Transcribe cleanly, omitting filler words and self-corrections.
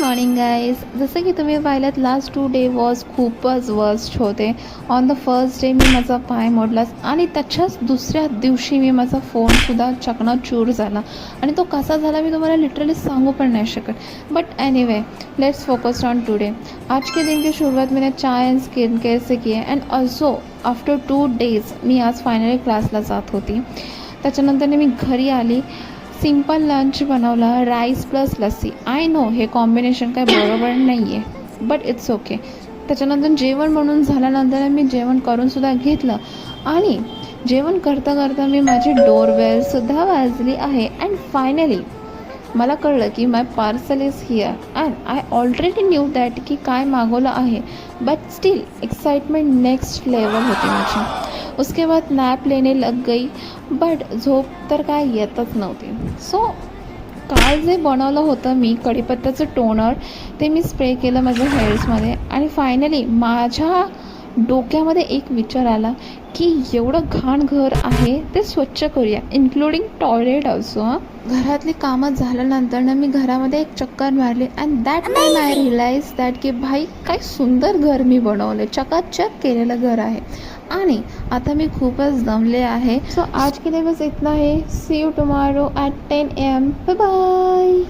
Morning guys. जसं की तुम्ही पाहिलं लास्ट 2 डे वॉज खूपच वर्स्ट होते. ऑन द फर्स्ट डे मी माझा पाय मोडलाच आणि त्याच्याच दुसऱ्या दिवशी मी माझा फोनसुद्धा चकनाचूर झाला आणि तो कसा झाला मी तुम्हाला लिटरली सांगू पण नाही शकत. But anyway let's focus on today. आज के दिन की शुरुआत मैंने चाय एंड स्किन केयर से की है अँड ऑल्सो आफ्टर 2 डेज मी आज फायनली क्लासला जात होती. त्याच्यानंतरने मी घरी आली, सिंपल लंच बनवला, rice plus lassi. I know हे कॉम्बिनेशन काय बरोबर नाही आहे, बट इट्स ओके. त्याच्यानंतर जेवण बनवून झाल्यानंतर मी जेवण करूनसुद्धा घेतलं आणि जेवण करता करता मी माझी डोरबेलसुद्धा वाजली आहे. अँड फायनली मला कळलं की my parcel is here and I already knew that की काय मागवलं आहे. But still excitement next level होती माझी. उसके बाद नॅप लेने लग गई, बट झोप तर काय येतच नव्हती. सो काल जे बनवलं होतं मी कढीपत्त्याचं टोनर ते मी स्प्रे केलं माझ्या हेअर्समध्ये आणि फायनली माझ्या डोक्यामध्ये एक विचार आला की एवढं घाण घर आहे ते स्वच्छ करूया, इन्क्लुडिंग टॉयलेट ऑल्सो. घरातली कामं झाल्यानंतर ना मी घरामध्ये एक चक्कर मारली and that time I realise that की भाई काय सुंदर घर मी बनवलं, चकाचक केलेलं घर आहे आणि आता मी खूपच दमले आहे. सो आज के लिए बस इतना है. See you tomorrow at 10 AM. Bye bye.